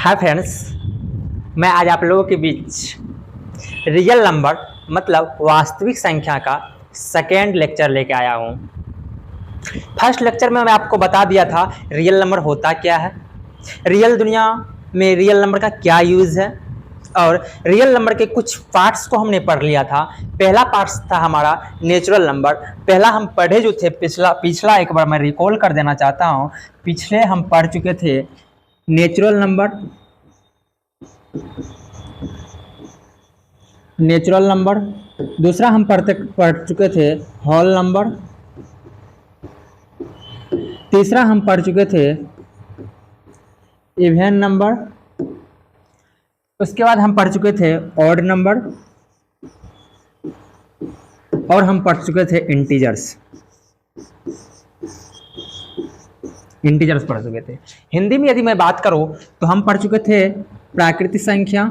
Hi friends, मैं आज आप लोगों के बीच रियल नंबर मतलब वास्तविक संख्या का सेकेंड लेक्चर लेके आया हूँ। फर्स्ट लेक्चर में मैं आपको बता दिया था रियल नंबर होता क्या है, रियल दुनिया में रियल नंबर का क्या यूज़ है और रियल नंबर के कुछ पार्ट्स को हमने पढ़ लिया था। पहला पार्ट्स था हमारा नेचुरल नंबर। पहला हम पढ़े जो थे पिछला एक बार मैं रिकॉल कर देना चाहता हूँ। पिछले हम पढ़ चुके थे नेचुरल नंबर, दूसरा हम पढ़ चुके थे होल नंबर, तीसरा हम पढ़ चुके थे इवन नंबर, उसके बाद हम पढ़ चुके थे ऑड नंबर और हम पढ़ चुके थे इंटीजर्स पढ़ चुके थे। हिंदी में यदि मैं बात करूं तो हम पढ़ चुके थे प्राकृतिक संख्या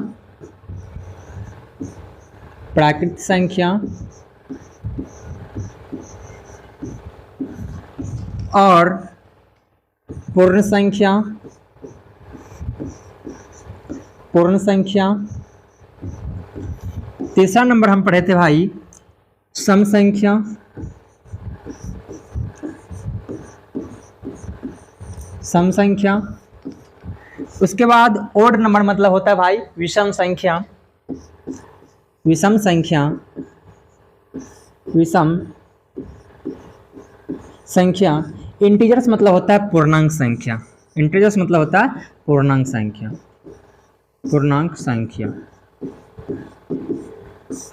और पूर्ण संख्या। तीसरा नंबर हम पढ़े थे भाई सम संख्या। उसके बाद ओड नंबर मतलब होता है भाई विषम संख्या। इंटीजर्स मतलब होता है पूर्णांक संख्या।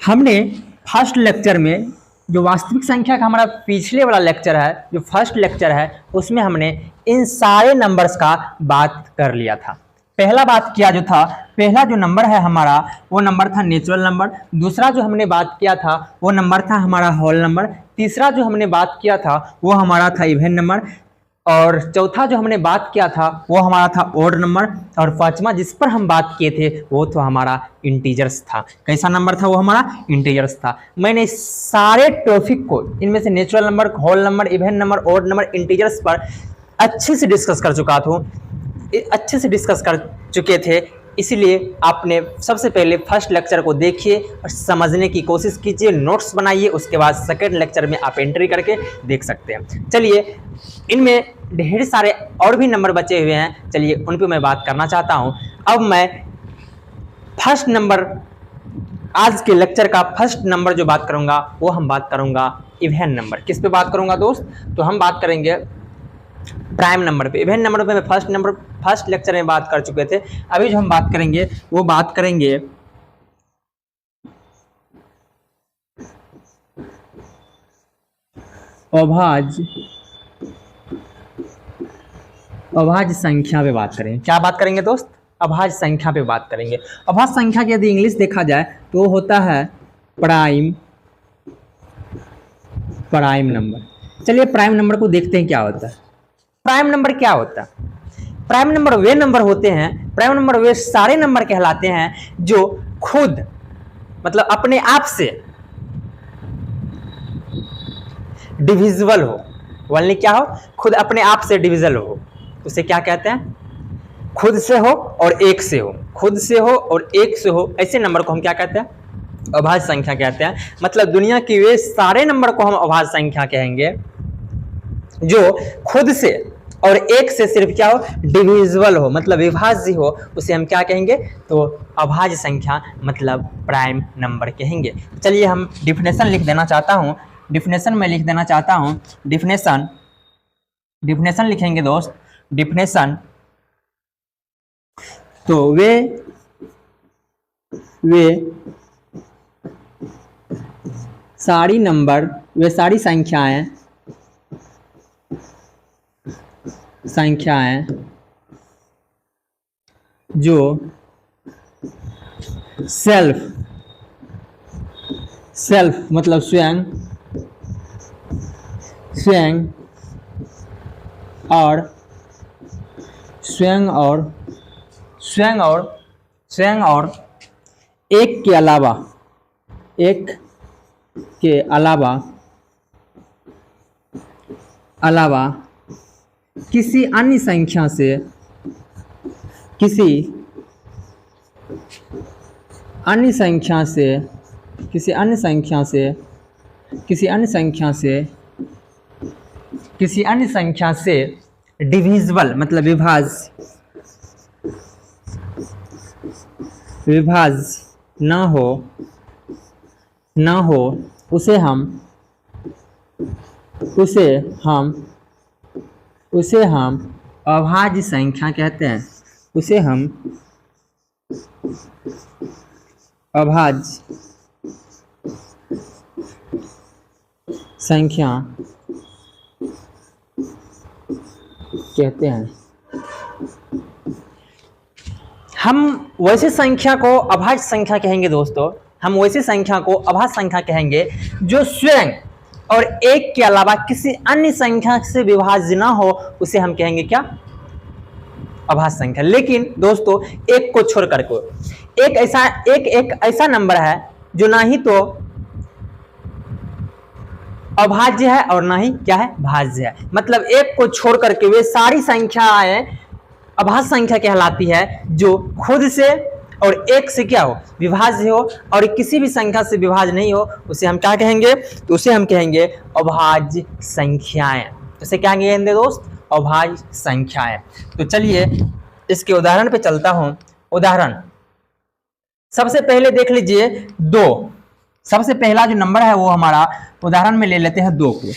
हमने फर्स्ट लेक्चर में जो वास्तविक संख्या का हमारा पिछले वाला लेक्चर है, जो फर्स्ट लेक्चर है, उसमें हमने इन सारे नंबर्स का बात कर लिया था। पहला जो नंबर है हमारा वो नंबर था नेचुरल नंबर। दूसरा जो हमने बात किया था वो नंबर था हमारा होल नंबर। तीसरा जो हमने बात किया था वो हमारा था इवन नंबर और चौथा जो हमने बात किया था वो हमारा था ऑड नंबर और पांचवा जिस पर हम बात किए थे वो तो हमारा इंटीजर्स था। कैसा नंबर था वो? हमारा इंटीजर्स था। मैंने सारे टॉपिक को इनमें से natural number, whole number, even number, odd number, integers पर अच्छे से डिस्कस कर चुके थे। इसलिए आपने सबसे पहले फर्स्ट लेक्चर को देखिए और समझने की कोशिश कीजिए, नोट्स बनाइए, उसके बाद सेकंड लेक्चर में आप एंट्री करके देख सकते हैं। चलिए, इनमें ढेर सारे और भी नंबर बचे हुए हैं, चलिए उन पे मैं बात करना चाहता हूं। अब मैं फर्स्ट नंबर, आज के लेक्चर का फर्स्ट नंबर जो बात करूंगा वो हम बात करूंगा इवन नंबर। किस पे बात करूंगा दोस्त? तो हम बात करेंगे प्राइम नंबर पे। इवन नंबर पे मैं फर्स्ट लेक्चर में बात कर चुके थे। अभी जो हम बात करेंगे वो बात करेंगे अभाज्य संख्या पे बात करेंगे। क्या बात करेंगे दोस्त? अभाज्य संख्या पे बात करेंगे। अभाज्य संख्या की यदि इंग्लिश देखा जाए तो होता है प्राइम नंबर। चलिए प्राइम नंबर को देखते हैं क्या होता है। प्राइम नंबर क्या होता है? प्राइम नंबर वे नंबर होते हैं, प्राइम नंबर वे सारे नंबर कहलाते हैं जो खुद मतलब अपने आप से डिविजिबल हो। वाले क्या हो? खुद अपने आप से डिविजिबल हो, उसे क्या कहते हैं? खुद से हो और एक से हो, खुद से हो और एक से हो, ऐसे नंबर को हम क्या कहते हैं? अभाज्य संख्या कहते हैं। मतलब दुनिया की वे सारे नंबर को हम अभाज्य संख्या कहेंगे जो खुद से और एक से सिर्फ क्या हो? डिविजिबल हो, मतलब विभाज्य हो, उसे हम क्या कहेंगे? तो अभाज्य संख्या मतलब प्राइम नंबर कहेंगे। चलिए हम डिफिनेशन लिख देना चाहता हूं। डिफिनेशन लिखेंगे दोस्त। डिफिनेशन तो वे सारी संख्याएं जो सेल्फ मतलब स्वयं और एक के अलावा किसी अन्य संख्या से अन्य संख्या से किसी अन्य संख्या से किसी अन्य संख्या से किसी अन्य संख्या से डिविजिबल मतलब विभाज्य ना हो उसे हम अभाज्य संख्या कहते हैं। उसे हम अभाज्य संख्या कहते हैं। हम वैसे संख्या को अभाज्य संख्या कहेंगे दोस्तों, हम वैसी संख्या को अभाज्य संख्या कहेंगे जो स्वयं और एक के अलावा किसी अन्य संख्या से विभाज्य ना हो, उसे हम कहेंगे क्या? अभाज्य संख्या। लेकिन दोस्तों एक को छोड़ करके एक ऐसा नंबर है जो ना ही तो अभाज्य है और ना ही क्या है? भाज्य है। मतलब एक को छोड़ करके वे सारी संख्याएं अभाज्य संख्या कहलाती है जो खुद से और एक से क्या हो? विभाज्य हो, और किसी भी संख्या से विभाज्य नहीं हो, उसे हम क्या कहेंगे? तो उसे हम कहेंगे अभाज्य संख्याएं। उसे क्या कहेंगे दोस्त? अभाज्य संख्याएं। तो चलिए इसके उदाहरण पे चलता हूं। उदाहरण सबसे पहले देख लीजिए 2। सबसे पहला जो नंबर है वो हमारा उदाहरण में ले लेते हैं 2 को।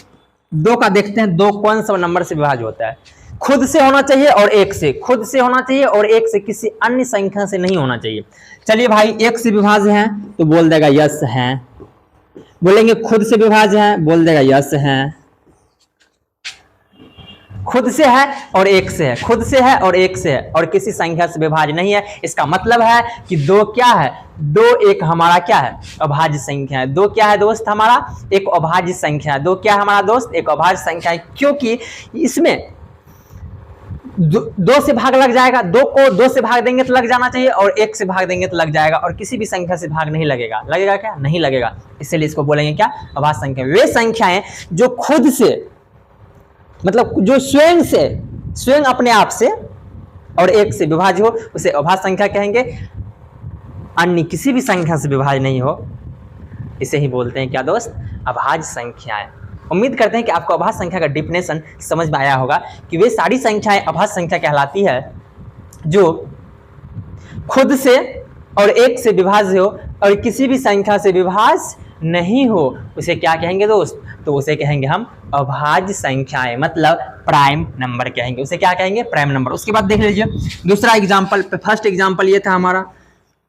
2 का देखते हैं 2 कौन सा नंबर से विभाज्य होता है। खुद से होना चाहिए और एक से, खुद से होना चाहिए और एक से, किसी अन्य संख्या से नहीं होना चाहिए। चलिए भाई एक से विभाज्य है तो बोल देगा यस है। बोलेंगे खुद से विभाज्य है, बोल देगा यस है। खुद से है और एक से है, खुद से है और एक से है और किसी संख्या से विभाज्य नहीं है। इसका मतलब है कि 2 क्या है? 2 एक हमारा क्या है? अभाज्य संख्या है। 2 क्या है दोस्त? हमारा एक अभाज्य संख्या है। 2 क्या है हमारा दोस्त? एक अभाज्य संख्या है, क्योंकि इसमें 2 से भाग लग जाएगा। 2 को 2 से भाग देंगे तो लग जाना चाहिए और 1 से भाग देंगे तो लग जाएगा, और किसी भी संख्या से भाग नहीं लगेगा। लगेगा क्या? नहीं लगेगा। इसलिए इसको बोलेंगे क्या? अभाज्य संख्या। वे संख्याएं जो खुद से मतलब जो स्वयं अपने आप से और एक से विभाज्य हो, उसे अभाज्य संख्या कहेंगे। अन्य किसी भी संख्या से विभाज्य नहीं हो, इसे ही बोलते हैं क्या दोस्त? अभाज्य संख्याएं। उम्मीद करते हैं कि आपको अभाज्य संख्या का डिफिनेशन समझ में आया होगा कि वे सारी संख्याएं अभाज्य संख्या कहलाती है जो खुद से और एक से विभाज्य हो और किसी भी संख्या से विभाज्य नहीं हो। उसे क्या कहेंगे दोस्त? तो उसे कहेंगे हम अभाज्य संख्याएं, मतलब प्राइम नंबर कहेंगे। उसे क्या कहेंगे? Prime number. उसके बाद देख लीजिए दूसरा एग्जांपल। फर्स्ट एग्जांपल ये था हमारा,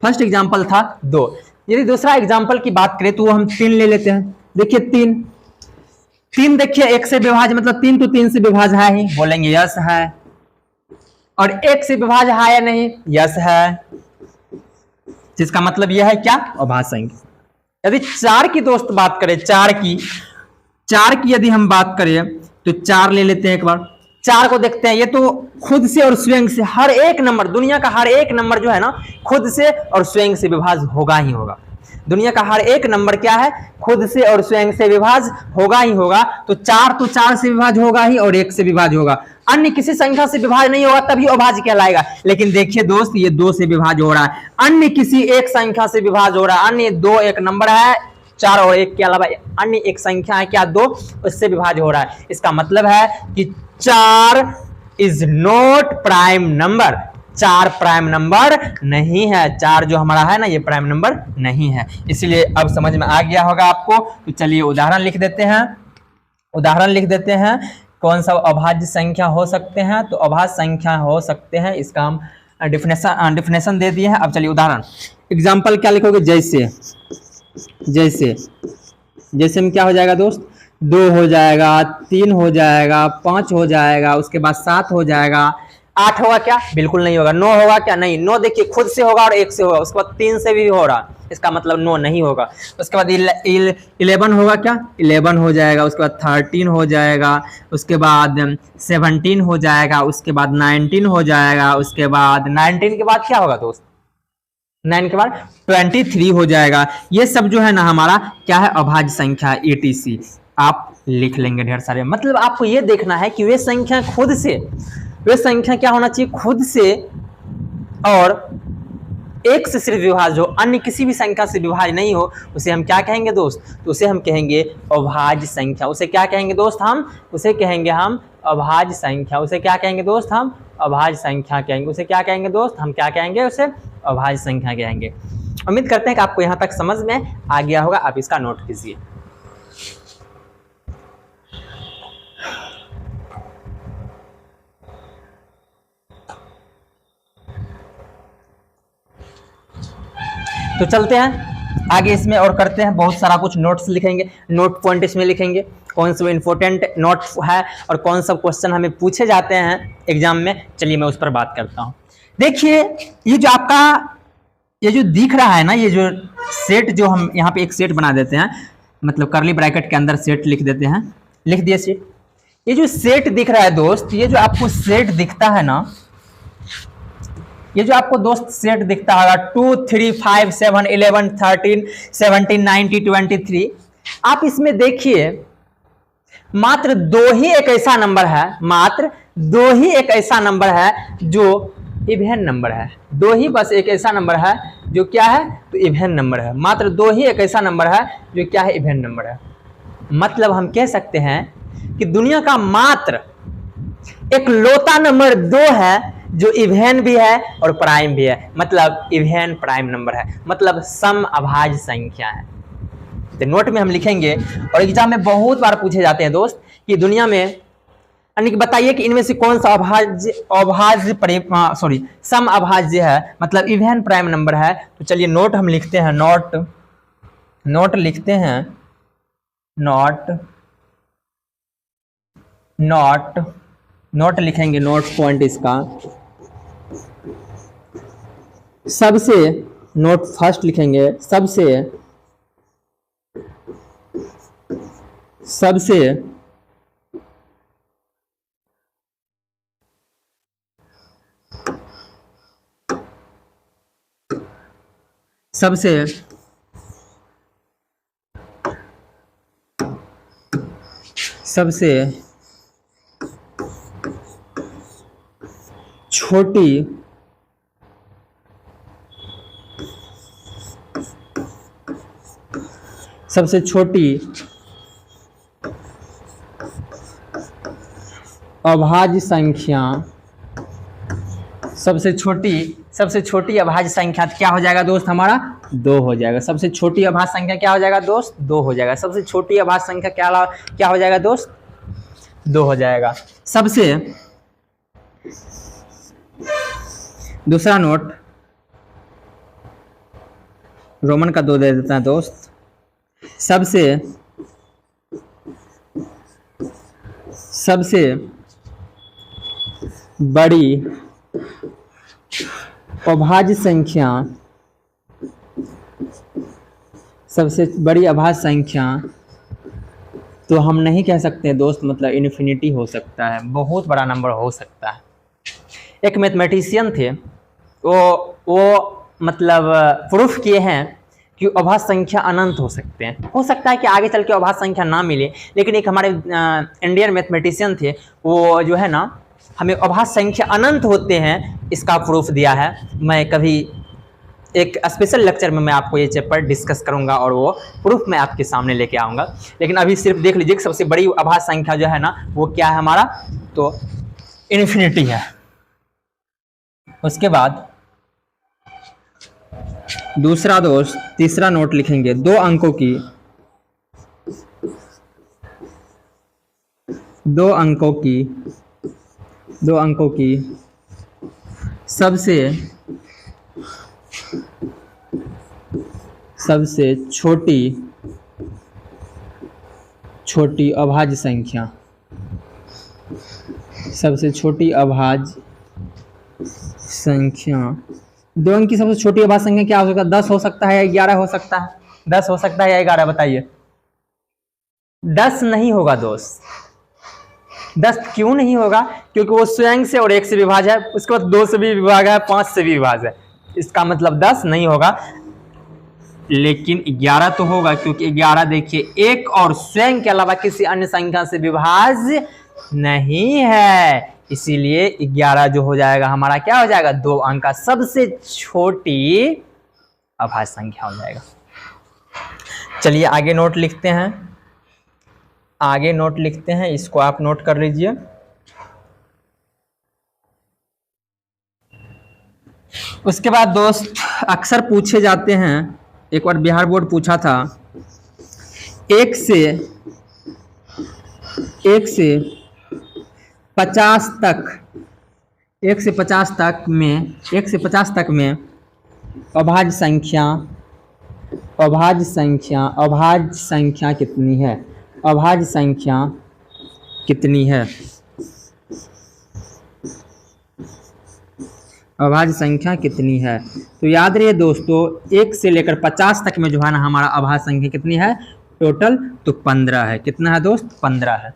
फर्स्ट एग्जांपल था 2। यदि दूसरा एग्जांपल की बात करें तो वो हम 3 ले लेते हैं। देखिए 3 देखिए एक से विभाज्य, मतलब 3 तो 3 से विभाज्य है ही, बोलेंगे यस है। और 1 से विभाज्य है या नहीं? यस है। जिसका मतलब यह है क्या? अभाज्य संख्या। यदि 4 की दोस्त बात करें, 4 की यदि हम बात करें तो 4 ले लेते हैं एक बार। 4 को देखते हैं, ये तो खुद से और स्वयं से हर एक नंबर, दुनिया का हर एक नंबर जो है ना, खुद से और स्वयं से विभाज्य होगा ही होगा। दुनिया का हर एक नंबर क्या है? खुद से और स्वयं से विभाज्य होगा ही होगा। तो 4 से विभाज्य होगा ही और 1 से विभाज्य होगा। अन्य किसी संख्या से विभाज्य नहीं होगा तभी अभाज्य कहलाएगा। लेकिन देखिए दोस्त ये 2 से विभाज्य हो रहा है, अन्य किसी एक संख्या से विभाज्य हो रहा है। अन्य 2 एक नंबर है, 4 और 1 के अलावा अन्य एक संख्या है क्या? 2, उससे विभाज्य हो रहा है। इसका मतलब है कि 4 is not prime number. 4 prime number नहीं है। 4 जो हमारा है ना, ये प्राइम नंबर नहीं है। इसलिए अब समझ में आ गया होगा आपको। तो चलिए उदाहरण लिख देते हैं। उदाहरण लिख देते हैं कौन सा अभाज्य संख्या हो सकते हैं। तो अभाज्य संख्या हो सकते हैं, इसका हम डिफिनेशन दे दिए हैं। अब चलिए उदाहरण एग्जाम्पल क्या लिखोगे? जैसे में क्या हो जाएगा दोस्त? 2 हो जाएगा, 3 हो जाएगा, 5 हो जाएगा, उसके बाद 7 हो जाएगा, 8 होगा क्या? बिल्कुल नहीं होगा। 9 होगा क्या? नहीं। 9 देखिए खुद से होगा और 1 से होगा, उसके बाद 3 से भी हो रहा, इसका मतलब 9 नहीं होगा। उसके बाद 11 होगा क्या? 11 हो जाएगा, उसके बाद 13 हो जाएगा, उसके बाद 17 हो जाएगा, उसके बाद 19 हो जाएगा, उसके बाद 19 के बाद क्या होगा दोस्त? 9 के बाद 23 हो जाएगा। ये सब जो है ना हमारा क्या है? अभाज्य संख्या etc। आप लिख लेंगे ढेर सारे। मतलब आपको ये देखना है कि वे संख्या खुद से, वे संख्या क्या होना चाहिए? खुद से और एक से सिर्फ विभाज्य हो, अन्य किसी भी संख्या से विभाज्य नहीं हो, उसे हम क्या कहेंगे दोस्त? तो उसे हम कहेंगे अभाज्य संख्या। उसे क्या कहेंगे दोस्त? हम उसे कहेंगे हम अभाज्य संख्या। उसे क्या कहेंगे दोस्त? हम अभाज्य संख्या कहेंगे। उसे क्या कहेंगे दोस्त? हम क्या कहेंगे? उसे अभाज्य संख्या कहेंगे। उम्मीद करते हैं कि आपको यहाँ तक समझ में आ गया होगा। आप इसका नोट कीजिए। तो चलते हैं आगे इसमें और करते हैं। बहुत सारा कुछ नोट्स लिखेंगे, नोट पॉइंट इसमें लिखेंगे, कौन सा इंपॉर्टेंट नोट है और कौन सा क्वेश्चन हमें पूछे जाते हैं एग्जाम में। चलिए मैं उस पर बात करता हूँ। देखिए ये जो आपका ये जो दिख रहा है ना, ये जो सेट, जो हम यहाँ पे एक सेट बना देते हैं, मतलब करली ब्रैकेट के अंदर सेट लिख देते हैं। लिख दिए सेट। ये जो सेट दिख रहा है दोस्त, ये जो आपको सेट दिखता है ना, ये जो आपको दोस्त सेट दिखता होगा 2 3 5 7 11 13 17 19 23, आप इसमें देखिए मात्र दो ही एक ऐसा नंबर है, मात्र दो ही एक ऐसा नंबर है जो इवन नंबर है। दो ही बस एक ऐसा नंबर है जो क्या है? तो इवन नंबर है। मात्र दो ही एक ऐसा नंबर है जो क्या है? इवन नंबर है। मतलब हम कह सकते हैं कि दुनिया का मात्र एक लौता नंबर दो है जो इवन भी है और प्राइम भी है। मतलब इवन प्राइम नंबर है, मतलब सम अभाज्य संख्या है। तो नोट में हम लिखेंगे और एग्जाम में बहुत बार पूछे जाते हैं दोस्त कि दुनिया में, यानी कि बताइए कि इनमें से कौन सा सम अभाज्य है, मतलब इवन प्राइम नंबर है। तो चलिए नोट हम लिखते हैं। नोट लिखते हैं। नोट लिखेंगे, नोट पॉइंट इसका सबसे, नोट फर्स्ट लिखेंगे, सबसे छोटी अभाज्य संख्या, सबसे छोटी अभाज्य संख्या क्या हो जाएगा दोस्त? हमारा 2 हो जाएगा। सबसे छोटी अभाज्य संख्या क्या हो जाएगा दोस्त? 2 हो जाएगा। सबसे छोटी अभाज्य संख्या क्या हो जाएगा दोस्त? 2 हो जाएगा। सबसे दूसरा नोट रोमन का 2 दे देता है दोस्त। सबसे बड़ी अभाज्य संख्या, सबसे बड़ी अभाज्य संख्या तो हम नहीं कह सकते दोस्त, मतलब इन्फिनिटी हो सकता है, बहुत बड़ा नंबर हो सकता है। एक मैथमेटिशियन थे, वो मतलब प्रूफ किए हैं कि अभाज्य संख्या अनंत हो सकते हैं। हो सकता है कि आगे चल के अभाज्य संख्या ना मिले, लेकिन एक हमारे इंडियन मैथमेटिशियन थे, वो जो है ना हमें अभाज्य संख्या अनंत होते हैं इसका प्रूफ दिया है। मैं कभी एक स्पेशल लेक्चर में मैं आपको ये चैप्टर डिस्कस करूंगा और वो प्रूफ मैं आपके सामने लेके आऊँगा। लेकिन अभी सिर्फ देख लीजिए कि सबसे बड़ी अभाज्य संख्या जो है ना वो क्या है हमारा? तो इन्फिनिटी है। उसके बाद दूसरा दोस्त, तीसरा नोट लिखेंगे। 2 अंकों की सबसे छोटी अभाज्य संख्या, सबसे छोटी अभाज्य संख्या, 2 अंक की सबसे छोटी अभाज्य संख्या क्या हो सकता है? 10 हो सकता है या 11 हो सकता है? 10 हो सकता है या 11? बताइए। 10 नहीं होगा दोस्त। 10 क्यों नहीं होगा? क्योंकि वो स्वयं से और 1 से विभाज्य है, उसके बाद 2 से भी विभाज्य है, 5 से भी विभाज्य है। इसका मतलब 10 नहीं होगा, लेकिन 11 तो होगा, क्योंकि 11 देखिए 1 और स्वयं के अलावा किसी अन्य संख्या से विभाज्य नहीं है। इसीलिए 11 जो हो जाएगा हमारा क्या हो जाएगा, 2 अंक का सबसे छोटी अभाज्य संख्या हो जाएगा। चलिए आगे नोट लिखते हैं, आगे नोट लिखते हैं, इसको आप नोट कर लीजिए। उसके बाद दोस्त अक्सर पूछे जाते हैं, एक बार बिहार बोर्ड पूछा था, 1 से 50 तक, 1 से 50 तक में, 1 से 50 तक में अभाज्य संख्या कितनी है, अभाज्य संख्या कितनी है, अभाज्य संख्या कितनी है। तो याद रहिए दोस्तों 1 से लेकर 50 तक में जो है ना हमारा अभाज्य संख्या कितनी है टोटल, तो 15 है। कितना है दोस्त, 15 है।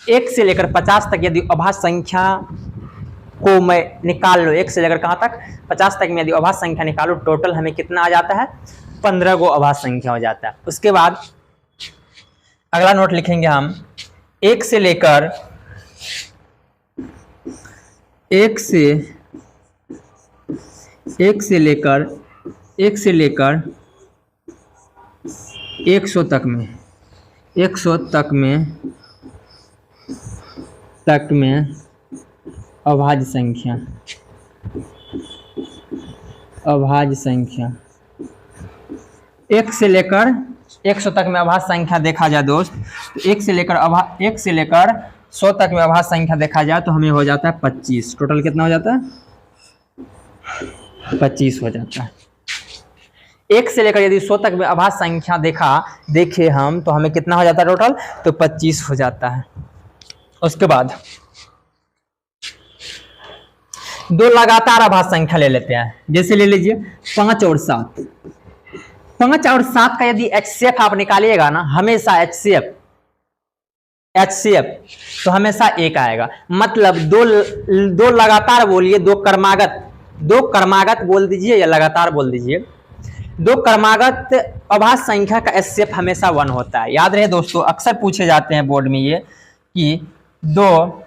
1 से लेकर 50 तक यदि अभाज्य संख्या को मैं निकाल लो, 1 से लेकर कहाँ तक, 50 तक में यदि अभाज्य संख्या निकालो, टोटल हमें कितना आ जाता है, 15 गो अभाज्य संख्या हो जाता है। उसके बाद अगला नोट लिखेंगे हम, 1 से लेकर 100 तक में, 100 तक में अभाज्य संख्या 1 से लेकर 100 तक में अभाज्य संख्या देखा जाए दोस्त, तो 1 से लेकर 100 तक में अभाज्य संख्या देखा जाए तो हमें हो जाता है 25। टोटल कितना हो जाता है, 25 हो जाता है। 1 से लेकर यदि 100 तक में अभाज्य संख्या देखे हम, तो हमें कितना हो जाता है टोटल, तो 25 हो जाता है। उसके बाद 2 लगातार अभाज्य संख्या ले लेते हैं, जैसे ले लीजिए 5 और 7। 5 और 7 का यदि HCF आप निकालिएगा ना, हमेशा HCF तो हमेशा 1 आएगा। मतलब दो लगातार बोलिए, 2 क्रमागत बोल दीजिए या लगातार बोल दीजिए, 2 क्रमागत अभाज्य संख्या का HCF हमेशा 1 होता है। याद रहे दोस्तों, अक्सर पूछे जाते हैं बोर्ड में ये कि 6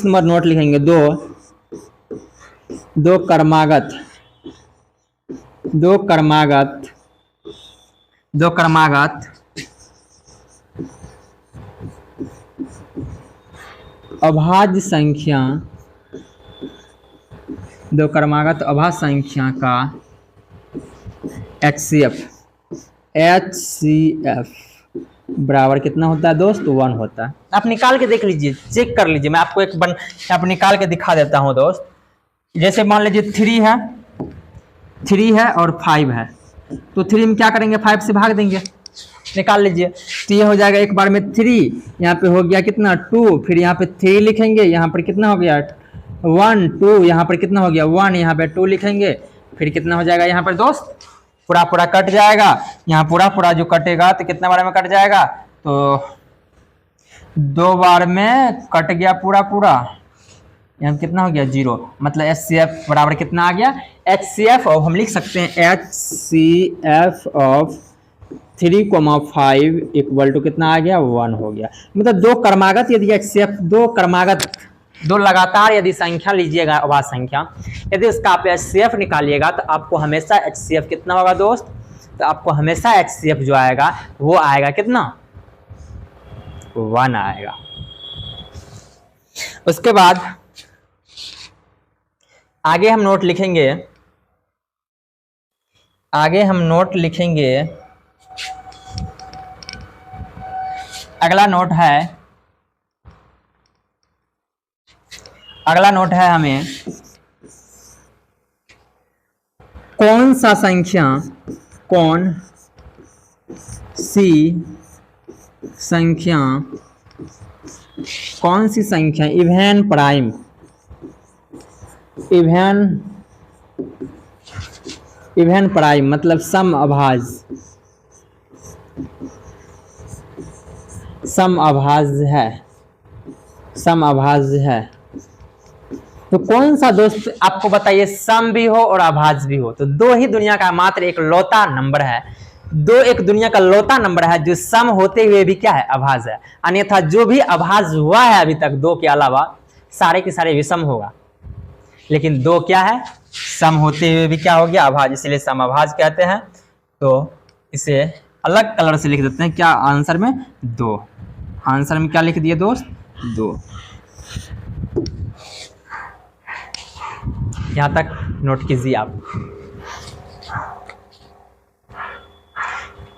नंबर नोट लिखेंगे, 2 क्रमागत अभाज्य संख्या, 2 क्रमागत अभाज्य संख्या का HCF बराबर कितना होता है दोस्त, 1 होता है। आप निकाल के देख लीजिए, चेक कर लीजिए। मैं आपको आप निकाल के दिखा देता हूं दोस्त। जैसे मान लीजिए 3 है और 5 है, तो 3 में क्या करेंगे, 5 से भाग देंगे, निकाल लीजिए। तो ये हो जाएगा एक बार में 3, यहाँ पे हो गया कितना 2, फिर यहाँ पे 3 लिखेंगे, यहाँ पर कितना हो गया 1 2, यहाँ पर कितना हो गया 1, यहाँ पे 2 लिखेंगे, फिर कितना हो जाएगा यहाँ पर दोस्त, पूरा कट जाएगा। यहाँ पूरा जो कटेगा तो कितना बार में कट जाएगा, तो 2 बार में कट गया पूरा। यहाँ कितना हो गया 0। मतलब HCF बराबर कितना आ गया, HCF और हम लिख सकते हैं HCF ऑफ 3,5 इक्वल टू कितना आ गया 1 हो गया। मतलब 2 क्रमागत यदि HCF 2 लगातार यदि संख्या लीजिएगा अभाज्य संख्या, यदि उसका आप HCF निकालिएगा तो आपको हमेशा HCF कितना होगा दोस्त, तो आपको हमेशा HCF जो आएगा वो आएगा कितना, 1 आएगा। उसके बाद आगे हम नोट लिखेंगे, अगला नोट है हमें कौन सी संख्या इवन प्राइम मतलब सम अभाज्य है। तो कौन सा दोस्त आपको बताइए, सम भी हो और अभाज्य भी हो। तो 2 ही दुनिया का मात्र एक लौता नंबर है दो एक दुनिया का लौता नंबर है जो सम होते हुए भी क्या है, अभाज्य है। अन्यथा जो भी अभाज्य हुआ है अभी तक दो के अलावा सारे के सारे विषम होगा, लेकिन दो क्या है, सम होते हुए भी क्या हो गया, अभाज्य, इसलिए सम अभाज्य कहते हैं। तो इसे अलग कलर से लिख देते हैं, क्या आंसर में, दो। आंसर में क्या लिख दिए दोस्त, दो। यहां तक नोट कीजिए आप।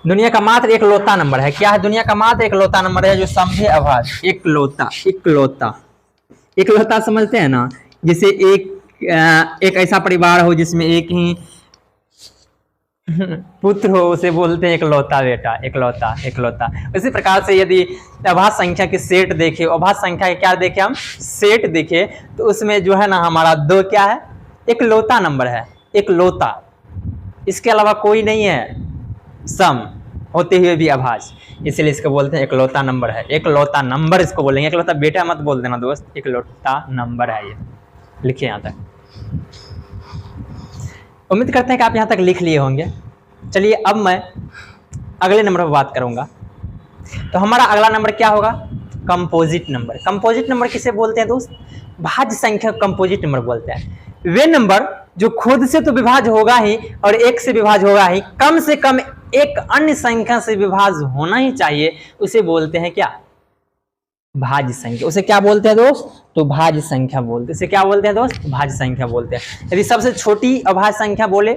दुनिया का मात्र एक लौता नंबर है, क्या है, दुनिया का मात्र एक लौता नंबर है जो समझे अभाज्य, एक लौता, एक लौता, एक लौता समझते हैं ना, जैसे एक ऐसा परिवार हो जिसमें एक ही पुत्र हो, उसे बोलते हैं एक लौता बेटा, एक लौता, एक लौता। इसी प्रकार से यदि अभाज्य संख्या के सेट देखे, अभाज्य संख्या के क्या देखे हम, सेट देखे, तो उसमें जो है ना हमारा दो क्या है, एक लौता नंबर है, एक लौता, इसके अलावा कोई नहीं है सम होते हुए भी अभाज्य, इसलिए इसको बोलते हैं एकलौता नंबर है, एकलौता नंबर इसको बोलेंगे, एकलौता बेटा मत बोल देना दोस्त, एकलौता नंबर है ये, लिखिए यहाँ तक। उम्मीद करते हैं कि आप यहाँ तक लिख लिए होंगे। चलिए अब मैं अगले नंबर पर बात करूंगा। तो हमारा अगला नंबर क्या होगा, कंपोजिट नंबर। कंपोजिट नंबर किसे बोलते हैं दोस्त, भाज्य संख्या कंपोजिट नंबर बोलते हैं। वे नंबर जो खुद से तो विभाज्य होगा ही और एक से विभाज्य होगा ही, कम से कम एक अन्य संख्या से विभाज्य होना ही चाहिए, उसे बोलते हैं क्या, भाज्य संख्या। उसे क्या बोलते हैं दोस्त, तो भाज्य संख्या बोलते हैं। इसे क्या बोलते हैं दोस्त, भाज्य संख्या बोलते हैं। यदि सबसे छोटी अभाज्य संख्या बोले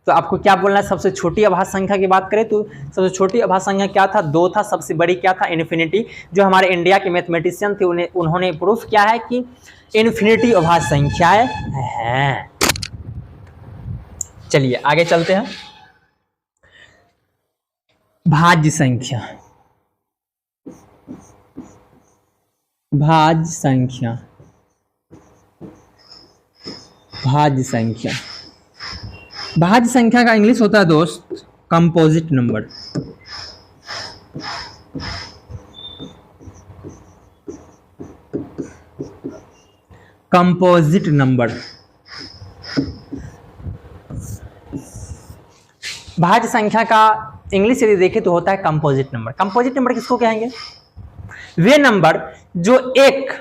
तो आपको क्या बोलना है, सबसे छोटी अभाज्य संख्या की बात करें तो सबसे छोटी अभाज्य संख्या क्या था, दो था। सबसे बड़ी क्या था, इन्फिनिटी। जो हमारे इंडिया के मैथमेटिशियन थे उन्होंने प्रूफ किया है कि इन्फिनिटी अभाज्य संख्याएं हैं। चलिए आगे चलते हैं। भाज्य संख्या, भाज्य संख्या, भाज्य संख्या। भाज्य संख्या का इंग्लिश होता है दोस्त कंपोजिट नंबर। कंपोजिट नंबर, भाज्य संख्या का इंग्लिश यदि देखें तो होता है कंपोजिट नंबर। कंपोजिट नंबर किसको कहेंगे, वे नंबर जो एक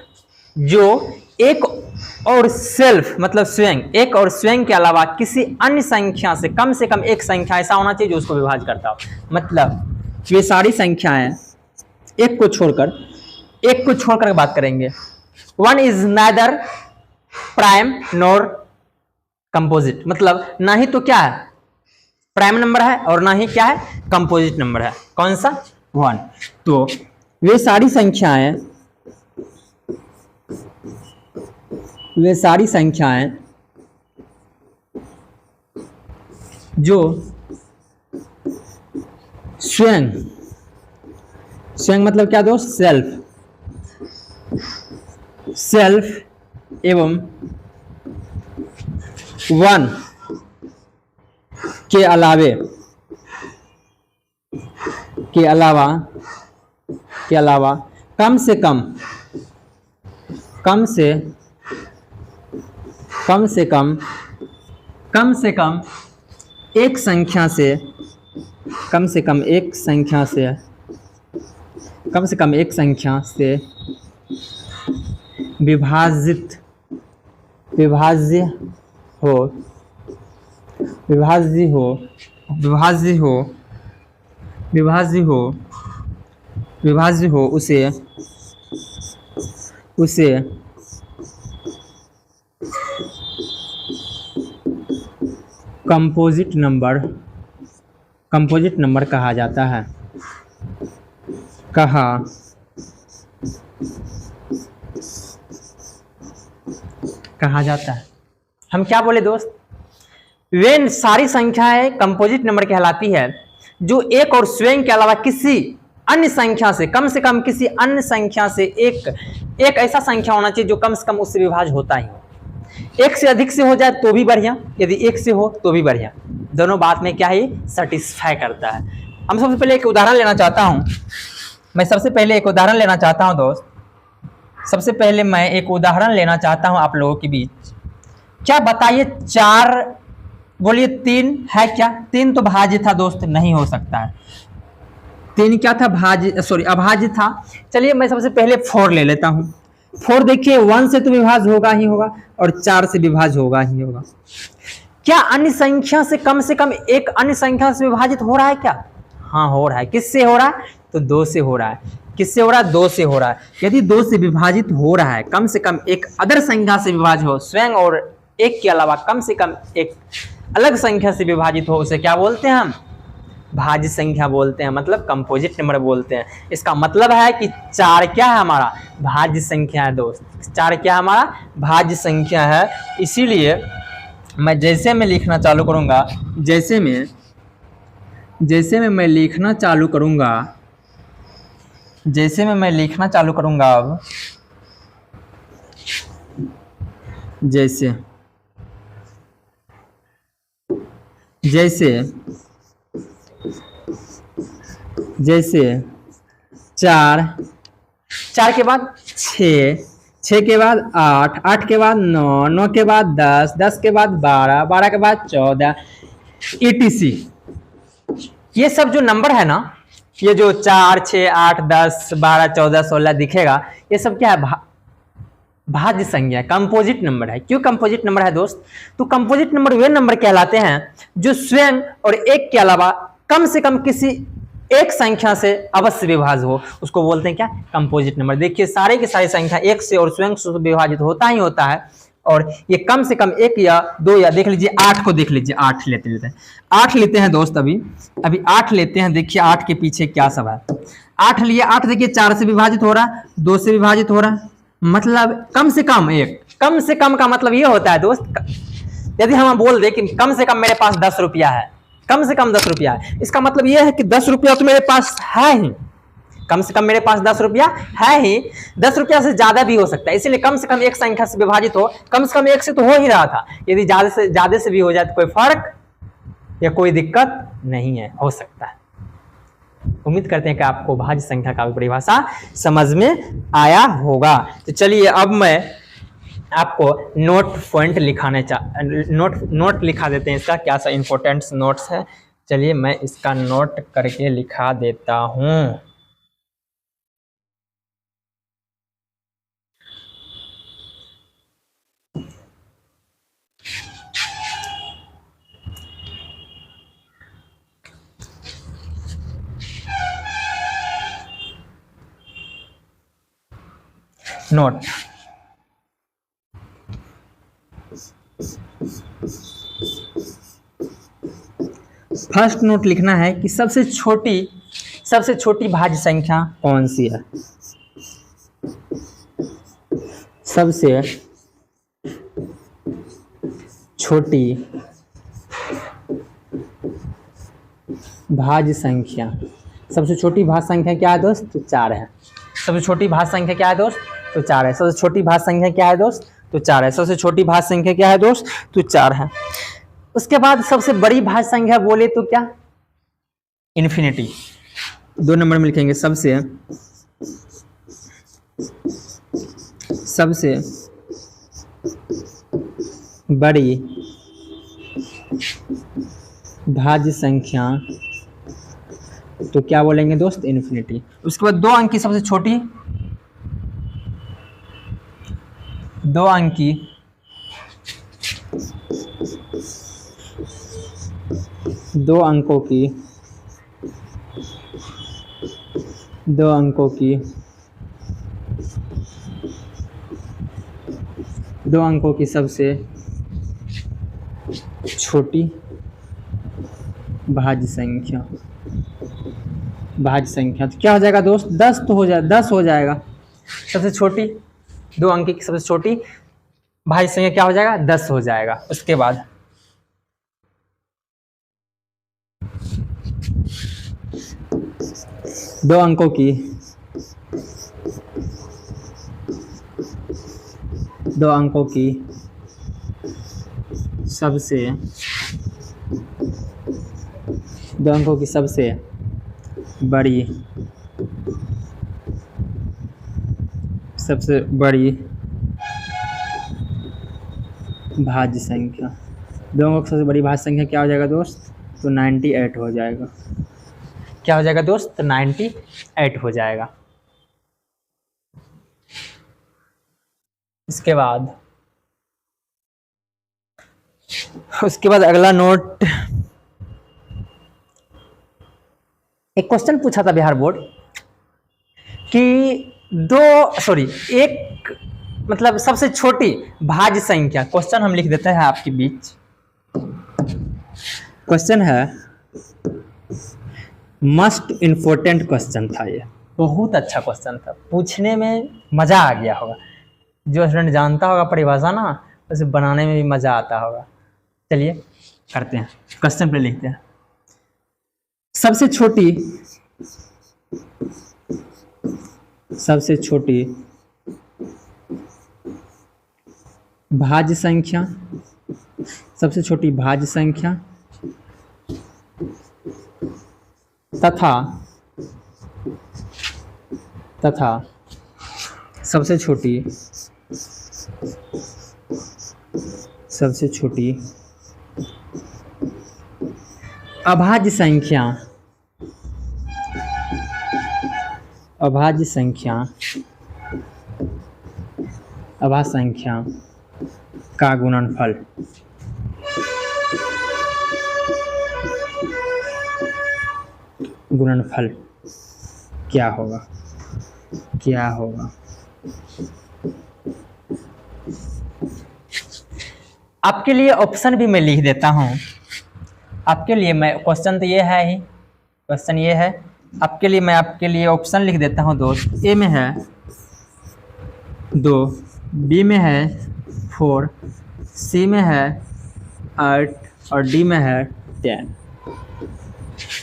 और सेल्फ मतलब स्वयं, एक और स्वयं के अलावा किसी अन्य संख्या से कम एक संख्या ऐसा होना चाहिए जो उसको विभाज्य करता हो। मतलब ये सारी संख्याएं एक को छोड़कर बात करेंगे। One is neither prime nor composite, मतलब ना ही तो क्या है प्राइम नंबर है और ना ही क्या है कंपोजिट नंबर है। कौन सा, वन। तो वे सारी संख्याएं जो स्वयं मतलब क्या दोस्त, सेल्फ एवं वन के अलावा कम से कम एक संख्या से विभाज्य हो उसे कंपोजिट नंबर कहा जाता है। हम क्या बोले दोस्त, वे सारी संख्याएं कंपोजिट नंबर कहलाती है जो एक और स्वयं के अलावा किसी अन्य संख्या से कम किसी अन्य संख्या से एक ऐसा संख्या होना चाहिए जो कम से कम उससे विभाज्य होता ही हो। एक से अधिक से हो जाए तो भी बढ़िया, यदि एक से हो तो भी बढ़िया, दोनों बात में क्या है सेटिस्फाई करता है। हम सबसे पहले एक उदाहरण लेना चाहता हूं, दोस्त। सबसे पहले मैं एक उदाहरण लेना चाहता हूं आप लोगों के बीच। क्या बताइए, 4 बोलिए 3 है क्या? 3 तो भाज्य था दोस्त, नहीं हो सकता है। 3 क्या था? भाज्य, सॉरी अभाज्य था। चलिए मैं सबसे पहले 4 ले लेता हूँ। 4 देखिए 1 से तो विभाज्य होगा ही होगा और 4 से विभाज्य होगा ही होगा। क्या अन्य संख्या से कम एक अन्य संख्या से विभाजित हो रहा है क्या? हाँ हो रहा है। किससे हो रहा है? तो 2 से हो रहा है। किससे हो रहा है? 2 से हो रहा है। यदि 2 से विभाजित हो रहा है, कम से कम एक अदर संख्या से विभाजित हो, स्वयं और एक के अलावा कम से कम एक अलग संख्या से विभाजित हो, उसे क्या बोलते हैं हम? भाज्य संख्या बोलते हैं, मतलब कंपोजिट नंबर बोलते हैं। इसका मतलब है कि 4 क्या है हमारा? भाज्य संख्या है दोस्त। 4 क्या हमारा? भाज्य संख्या है। इसीलिए मैं जैसे मैं लिखना चालू करूंगा, जैसे में मैं लिखना चालू करूंगा, जैसे में मैं लिखना चालू करूंगा अब, जैसे 4 के बाद 6, 6 के बाद 8, 8 के बाद 9, 9 के बाद 10, 10 के बाद 12, 12 के बाद 14, etc। ये सब जो नंबर है ना, ये जो 4, 6, 8, 10, 12, 14, 16 दिखेगा, ये सब क्या है? भाज्य संख्या, कंपोजिट नंबर है। क्यों कंपोजिट नंबर है दोस्त? तो कंपोजिट नंबर वे नंबर कहलाते हैं जो स्वयं और एक के अलावा कम से कम किसी एक संख्या से अवश्य विभाज्य हो, उसको बोलते हैं क्या? Composite number. देखिए सारे की सारी संख्या एक से और स्वयं से विभाजित होता ही होता है, और ये कम से कम 1 या 2 या देख लीजिए 8 को देख लीजिए, 8 लेते हैं 8 लेते हैं दोस्त। अभी 8 लेते हैं। देखिए 8 के पीछे क्या सब है। 8 लिए, 8 देखिए 4 से विभाजित हो रहा है, 2 से विभाजित हो रहा है, मतलब कम से कम एक। कम से कम का मतलब ये होता है दोस्त, यदि हम बोल दें कि कम से कम मेरे पास 10 रुपया है, कम से कम 10 रुपया है, इसका मतलब ये है कि 10 रुपया तो मेरे पास है ही, कम से कम मेरे पास 10 रुपया है ही। 10 रुपया से ज्यादा भी हो सकता है, इसीलिए कम से कम एक संख्या से विभाजित हो। कम से कम 1 से तो हो ही रहा था, यदि ज्यादा से भी हो जाए तो कोई फर्क या कोई दिक्कत नहीं है, हो सकता है। उम्मीद करते हैं कि आपको भाज्य संख्या का परिभाषा समझ में आया होगा। तो चलिए अब मैं आपको नोट पॉइंट नोट लिखा देते हैं। इसका क्या सा इंपॉर्टेंट नोट्स है, चलिए मैं इसका नोट करके लिखा देता हूं। नोट, फर्स्ट नोट लिखना है कि सबसे छोटी भाज्य संख्या कौन सी है। सबसे छोटी भाज्य संख्या, सबसे छोटी भाज्य संख्या क्या है दोस्त? तो 4 है। सबसे छोटी भाज्य संख्या क्या है दोस्त? तो 4 है। सबसे छोटी भाज्य संख्या क्या है दोस्त? तो 4 है। सबसे छोटी भाज्य संख्या क्या है दोस्त? तो 4 है। उसके बाद सबसे बड़ी भाज्य संख्या बोले तो क्या? इन्फिनिटी। 2 नंबर में लिखेंगे सबसे बड़ी भाज्य संख्या, तो क्या बोलेंगे दोस्त? इन्फिनिटी। उसके बाद 2 अंक की सबसे छोटी, 2 अंक की दो अंकों की सबसे छोटी भाज्य संख्या तो क्या हो जाएगा दोस्त? 10 तो हो जाए, 10 हो जाएगा। सबसे छोटी 2 अंक की सबसे छोटी भाज्य संख्या क्या हो जाएगा? 10 हो जाएगा। उसके बाद 2 अंकों की सबसे बड़ी भाज्य संख्या, दो अंकों की सबसे बड़ी भाज्य संख्या क्या हो जाएगा दोस्त? तो 98 हो जाएगा। क्या हो जाएगा दोस्त? तो 98 हो जाएगा। उसके बाद अगला नोट, एक क्वेश्चन पूछा था बिहार बोर्ड कि एक मतलब सबसे छोटी भाज्य संख्या, क्वेश्चन हम लिख देते हैं आपके बीच। क्वेश्चन है, मस्ट इम्पोर्टेंट क्वेश्चन था ये, बहुत अच्छा क्वेश्चन था, पूछने में मजा आ गया होगा। जो स्टूडेंट जानता होगा परिभाषा ना, उसे बनाने में भी मजा आता होगा। चलिए करते हैं, क्वेश्चन पे लिखते हैं। सबसे छोटी भाज्य संख्या, सबसे छोटी भाज्य संख्या तथा सबसे छोटी अभाज्य संख्या का गुणनफल। क्या होगा? आपके लिए ऑप्शन भी मैं लिख देता हूं। आपके लिए मैं, क्वेश्चन तो ये है ही, क्वेश्चन ये है, आपके लिए मैं आपके लिए ऑप्शन लिख देता हूं दोस्त। ए में है 2, बी में है 4, सी में है 8 और डी में है 10।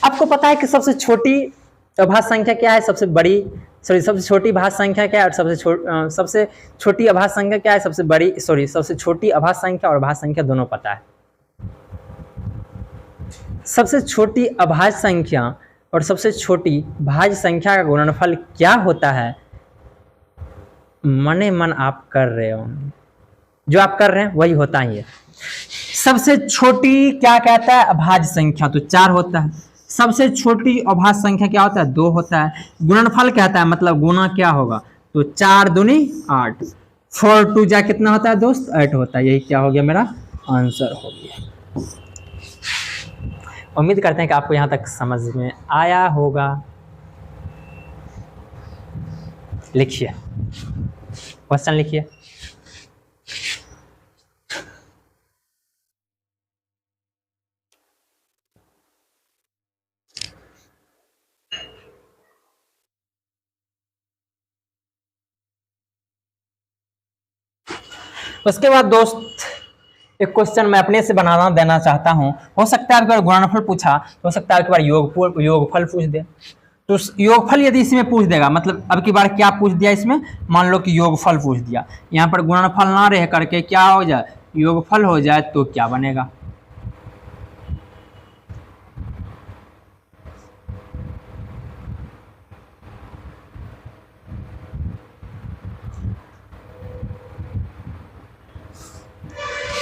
आपको पता है कि सबसे छोटी अभाज्य संख्या क्या है, सबसे छोटी भाज्य संख्या क्या है, और सबसे छोटी अभाज्य संख्या क्या है, सबसे छोटी अभाज्य संख्या और भाज्य संख्या दोनों पता है। सबसे छोटी अभाज्य संख्या और सबसे छोटी भाज्य संख्या का गुणनफल क्या होता है, मने मन आप कर रहे हो, जो आप कर रहे हैं वही होता ही है। सबसे छोटी क्या कहता है? अभाज्य संख्या, तो 4 होता है। सबसे छोटी अभाज्य संख्या क्या होता है? 2 होता है। गुणनफल कहता है मतलब गुना क्या होगा, तो 4 दूनी 8, 4 2 जा कितना होता है दोस्त? 8 होता है। यही क्या हो गया, मेरा आंसर हो गया। उम्मीद करते हैं कि आपको यहाँ तक समझ में आया होगा। लिखिए, क्वेश्चन लिखिए। उसके बाद दोस्त एक क्वेश्चन मैं अपने से बनाना देना चाहता हूं। हो सकता है अगर गुणनफल पूछा तो हो सकता है एक बार योगफल पूछ दे। तो योगफल यदि इसमें पूछ देगा, मतलब अब की बार क्या पूछ दिया इसमें, मान लो कि योगफल पूछ दिया, यहाँ पर गुणनफल ना रह करके क्या हो जाए, योगफल हो जाए, तो क्या बनेगा?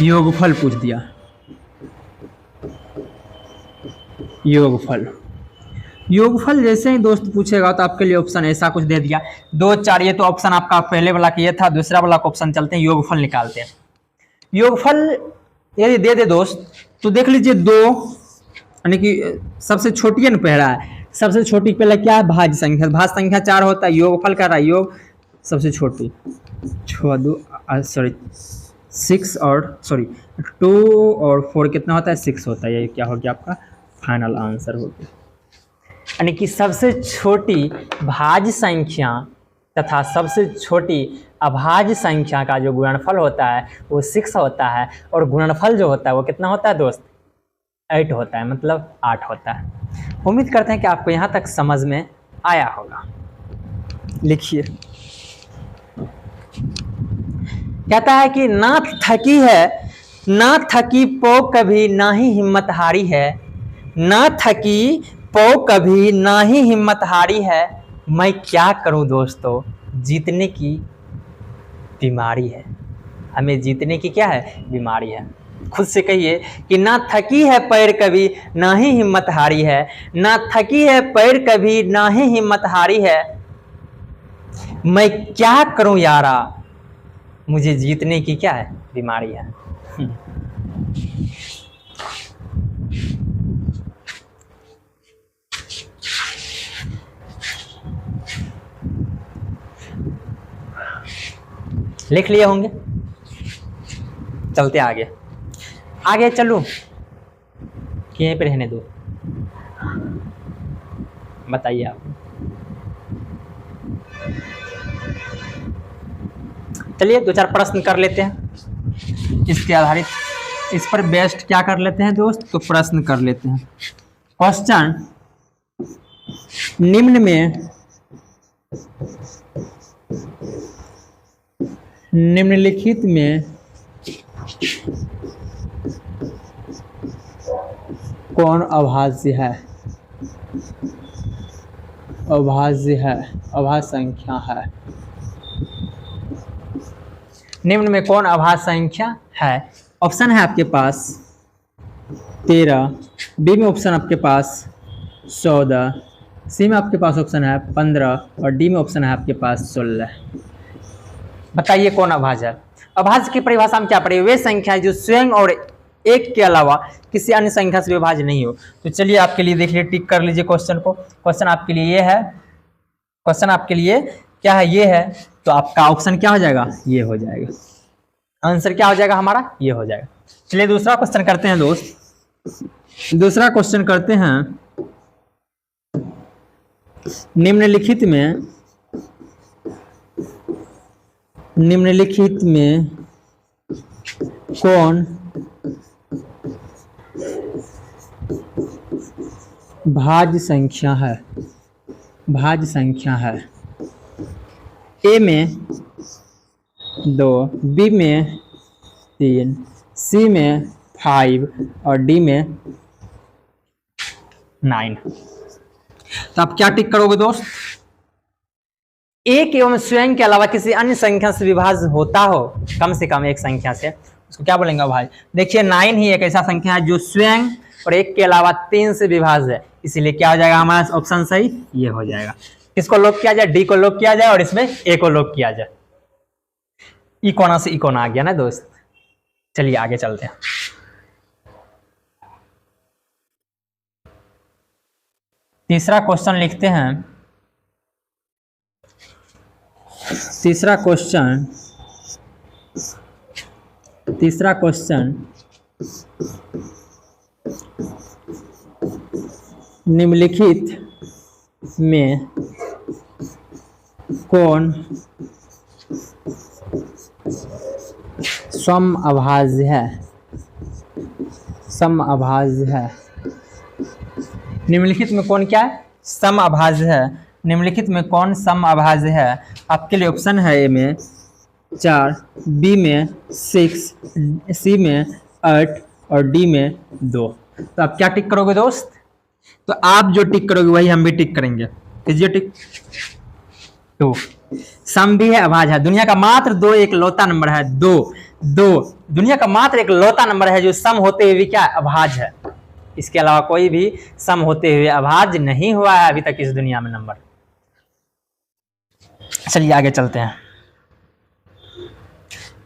योगफल पूछ दिया, योगफल जैसे ही दोस्त पूछेगा तो आपके लिए ऑप्शन ऐसा कुछ दे दिया, 2 4, ये तो ऑप्शन आपका पहले वाला का ये था। दूसरा वाला का ऑप्शन चलते हैं, योगफल निकालते हैं। योगफल यदि दे दे दोस्त तो देख लीजिए 2, यानी कि सबसे छोटी है ना पहला, सबसे छोटी पहले क्या है? भाज्य संख्या, भाज्य संख्या 4 होता है, योगफल कर रहा है, योग सबसे छोटी 2 और 4 कितना होता है? 6 होता है। ये क्या हो गया आपका फाइनल आंसर हो गया। यानी कि सबसे छोटी भाज्य संख्या तथा सबसे छोटी अभाज्य संख्या का जो गुणनफल होता है वो 6 होता है, और गुणनफल जो होता है वो कितना होता है दोस्त? 8 होता है, मतलब 8 होता है। उम्मीद करते हैं कि आपको यहाँ तक समझ में आया होगा। लिखिए, कहता है कि ना थकी पो कभी ना ही हिम्मत हारी है, ना थकी पो कभी ना ही हिम्मत हारी है, मैं क्या करूं दोस्तों, जीतने की बीमारी है। हमें जीतने की क्या है? बीमारी है। खुद से कहिए कि ना थकी है पैर कभी ना ही हिम्मत हारी है, ना थकी है पैर कभी ना ही हिम्मत हारी है, मैं क्या करूं यारा, मुझे जीतने की क्या है बीमारी है। लिख लिए होंगे, चलते आगे। आगे चलूं कि यहीं पे रहने दो, बताइए आप। चलिए 2-4 प्रश्न कर लेते हैं, इसके आधारित इस पर बेस्ट क्या कर लेते हैं दोस्त, तो प्रश्न कर लेते हैं। क्वेश्चन, निम्नलिखित में कौन अभाज्य है, अभाज्य है, अभाज्य संख्या है। निम्न में कौन अभाज्य संख्या है। ऑप्शन है आपके पास 13, बी में ऑप्शन आपके पास 14, सी में आपके पास ऑप्शन है 15 और डी में ऑप्शन है आपके पास 16। बताइए कौन अभाज्य है। अभाज्य की परिभाषा में क्या पढ़े, वे संख्या जो स्वयं और एक के अलावा किसी अन्य संख्या से विभाज्य नहीं हो। तो चलिए आपके लिए देख लीजिए, टिक कर लीजिए क्वेश्चन को। क्वेश्चन आपके लिए ये है, क्वेश्चन आपके लिए क्या है, ये है, तो आपका ऑप्शन क्या हो जाएगा, ये हो जाएगा, आंसर क्या हो जाएगा हमारा, ये हो जाएगा। चलिए दूसरा क्वेश्चन करते हैं दोस्त, दूसरा क्वेश्चन करते हैं। निम्नलिखित में कौन भाज्य संख्या है, भाज्य संख्या है। ए में 2, बी में 3, सी में 5 और डी में 9। तो आप क्या टिक करोगे दोस्त, एक एवं स्वयं के अलावा किसी अन्य संख्या से विभाज्य होता हो, कम से कम एक संख्या से, उसको क्या बोलेंगे भाई। देखिए 9 ही एक ऐसा संख्या है जो स्वयं और एक के अलावा 3 से विभाज्य है, इसीलिए क्या हो जाएगा हमारा ऑप्शन सही, ये हो जाएगा। किसको लॉक किया जाए, डी को लॉक किया जाए और इसमें ए को लॉक किया जाए। इकोना से इकोना आ गया ना दोस्त। चलिए आगे चलते हैं। तीसरा क्वेश्चन लिखते हैं। तीसरा क्वेश्चन निम्नलिखित में कौन सम अभाज्य है, सम अभाज्य है। निम्नलिखित में कौन क्या है, सम अभाज्य है। निम्नलिखित में कौन सम अभाज्य है। आपके लिए ऑप्शन है ए में 4, बी में 6, सी में 8 और डी में 2। तो आप क्या टिक करोगे दोस्त, तो आप जो टिक करोगे वही हम भी टिक करेंगे। कीजिए टिक। 2 सम भी है, अभाज्य है। दुनिया का मात्र 2 एक लौता नंबर है, 2 दुनिया का मात्र एक लौता नंबर है जो सम होते हुए भी क्या अभाज्य है। इसके अलावा कोई भी सम होते हुए अभाज्य नहीं हुआ है अभी तक इस दुनिया में नंबर। चलिए आगे चलते हैं,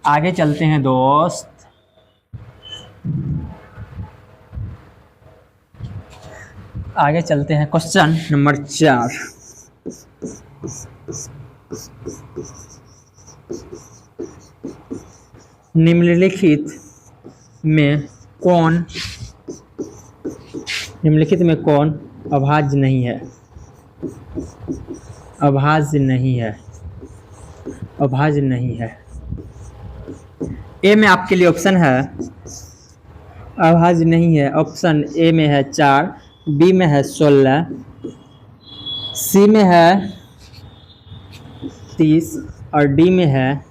आगे चलते हैं दोस्त। आगे चलते हैं क्वेश्चन नंबर 4। निम्नलिखित में कौन अभाज्य नहीं है, अभाज्य नहीं है, अभाज्य नहीं है। ए में आपके लिए ऑप्शन है अभाज्य नहीं है। ऑप्शन ए में है 4, बी में है 16, सी में है 30 और डी में है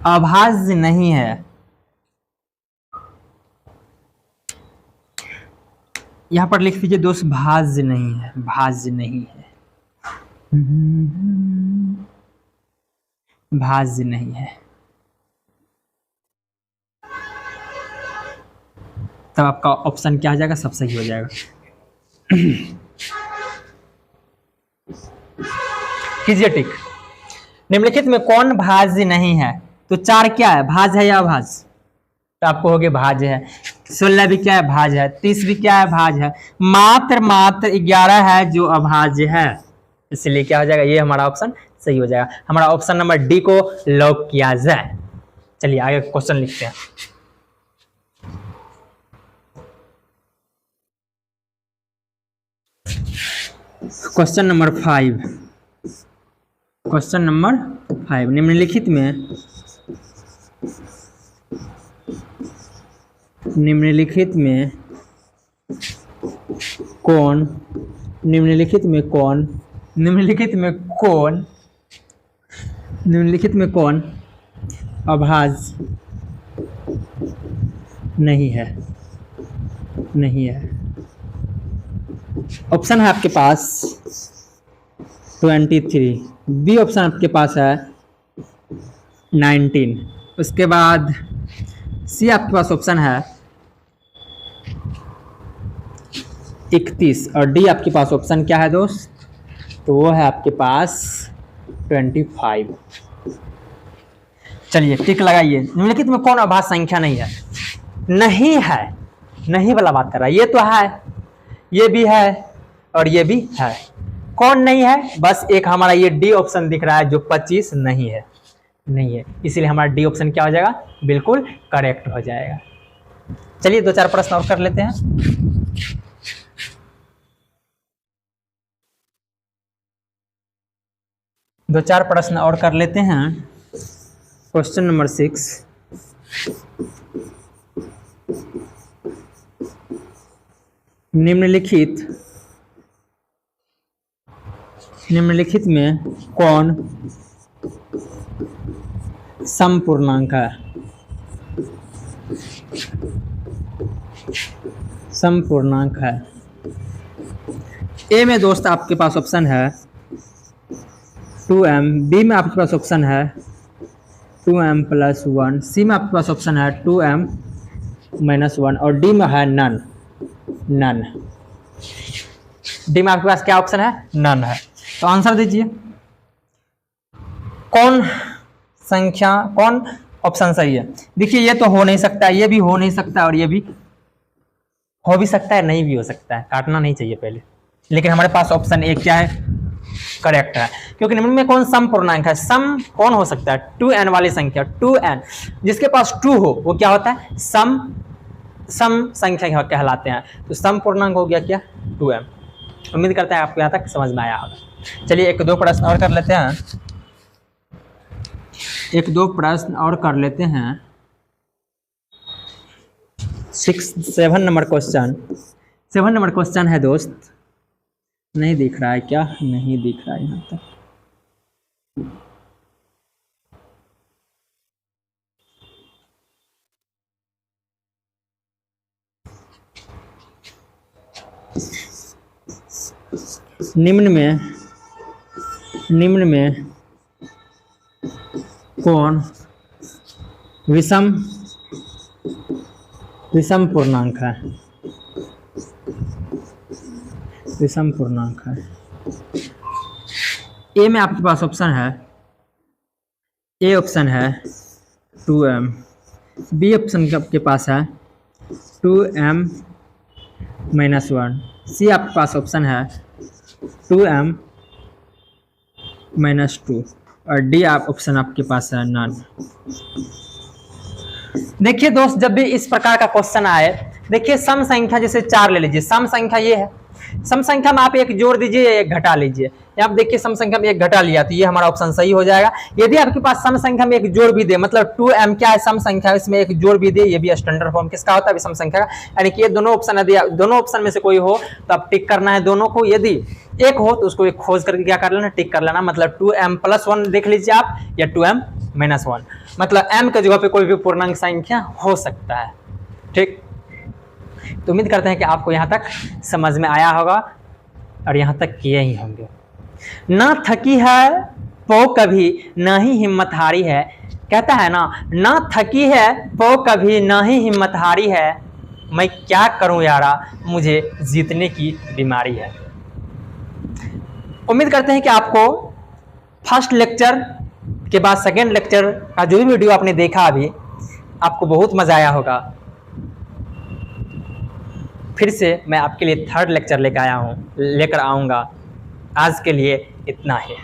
अभाज्य नहीं है। यहां पर लिख दीजिए दोस्त, भाज्य नहीं है, भाज्य नहीं है, भाज्य नहीं है। तो आपका ऑप्शन क्या आ जाएगा, सब सही हो जाएगा। कीजिए टिक। निम्नलिखित में कौन भाज्य नहीं है? तो 4 क्या है, भाज्य है या अभाज्य? तो आपको हो गया भाज्य है। 16 भी क्या है, भाज्य है। 30 भी क्या है, भाज्य है। मात्र 11 है जो अभाज्य है, इसलिए क्या हो जाएगा, ये हमारा ऑप्शन सही हो जाएगा। हमारा ऑप्शन नंबर डी को लॉक किया जाए। चलिए आगे क्वेश्चन लिखते हैं। Question number 5। क्वेश्चन नंबर 5, निम्नलिखित में कौन अभाज्य नहीं है? ऑप्शन है आपके पास 23, बी ऑप्शन आपके पास है 19, उसके बाद सी आपके पास ऑप्शन है 31 और डी आपके पास ऑप्शन क्या है दोस्त, तो वो है आपके पास 25। चलिए टिक लगाइए। निम्नलिखित में कौन अभाज्य संख्या नहीं है? नहीं वाला बात कर रहा है, ये तो है, ये भी है और ये भी है। कौन नहीं है? बस एक हमारा ये डी ऑप्शन दिख रहा है जो 25 नहीं है, इसीलिए हमारा डी ऑप्शन क्या हो जाएगा, बिल्कुल करेक्ट हो जाएगा। चलिए 2-4 प्रश्न और कर लेते हैं। क्वेश्चन नंबर 6, निम्नलिखित में कौन समपूर्णांक है? ए में दोस्त आपके पास ऑप्शन है 2m, बी में आपके पास ऑप्शन है 2m+1, सी में आपके पास ऑप्शन है 2m-1 और डी में है नन। डी में आपके पास क्या ऑप्शन है, नन है। तो आंसर दीजिए, कौन ऑप्शन सही है? देखिए ये तो हो नहीं सकता, ये भी हो नहीं सकता और ये भी हो भी सकता है, नहीं भी हो सकता है, काटना नहीं चाहिए पहले। लेकिन हमारे पास ऑप्शन ए क्या है, करेक्ट है, क्योंकि निम्न में कौन सम पूर्णांक है? सम कौन हो सकता है? 2n वाली संख्या, 2n जिसके पास 2 हो वो क्या होता है, सम संख्या कहलाते हैं। तो सम पूर्णांक हो गया क्या, 2m। उम्मीद करते हैं आपको यहाँ तक समझ में आया होगा। चलिए 1-2 प्रश्न और कर लेते हैं। 7 नंबर क्वेश्चन है दोस्त। नहीं दिख रहा है क्या? नहीं दिख रहा है यहाँ तक। निम्न में कौन विषम पूर्णांक है? ए में आपके पास ऑप्शन है, ए ऑप्शन है 2m, बी ऑप्शन आपके पास है 2m-1, सी आपके पास ऑप्शन है 2m-2 और डी ऑप्शन आपके पास है नन। देखिए दोस्त, जब भी इस प्रकार का क्वेश्चन आए, देखिए सम संख्या जैसे 4 ले लीजिए, सम संख्या ये है, सम संख्या में आप एक जोड़ दीजिए, एक घटा लीजिए। आप देखिए सम संख्या में एक घटा लिया तो ये हमारा ऑप्शन सही हो जाएगा। यदि आपके पास सम संख्या में एक जोड़ भी दे, मतलब 2m क्या है, सम संख्या, इसमें एक जोड़ भी दे, ये भी स्टैंडर्ड फॉर्म किसका होता है, सम संख्या का। यानी कि ये दोनों ऑप्शन, यदि दोनों ऑप्शन में से कोई हो तो आप टिक करना है दोनों को। यदि एक हो तो उसको एक खोज करके क्या कर लेना, टिक कर लेना। मतलब 2m+1 देख लीजिए आप, या 2m-1, मतलब m के जगह पे कोई भी पूर्णांक संख्या हो सकता है। ठीक, तो उम्मीद करते हैं कि आपको यहाँ तक समझ में आया होगा और यहाँ तक किए ही होंगे। ना थकी है पो कभी, ना ही हिम्मत हारी है। कहता है ना थकी है पो कभी, ना ही हिम्मत हारी है। मैं क्या करूं यारा, मुझे जीतने की बीमारी है। उम्मीद करते हैं कि आपको फर्स्ट लेक्चर के बाद सेकेंड लेक्चर का जो भी वीडियो आपने देखा अभी, आपको बहुत मज़ा आया होगा। फिर से मैं आपके लिए थर्ड लेक्चर लेकर आऊँगा। आज के लिए इतना ही।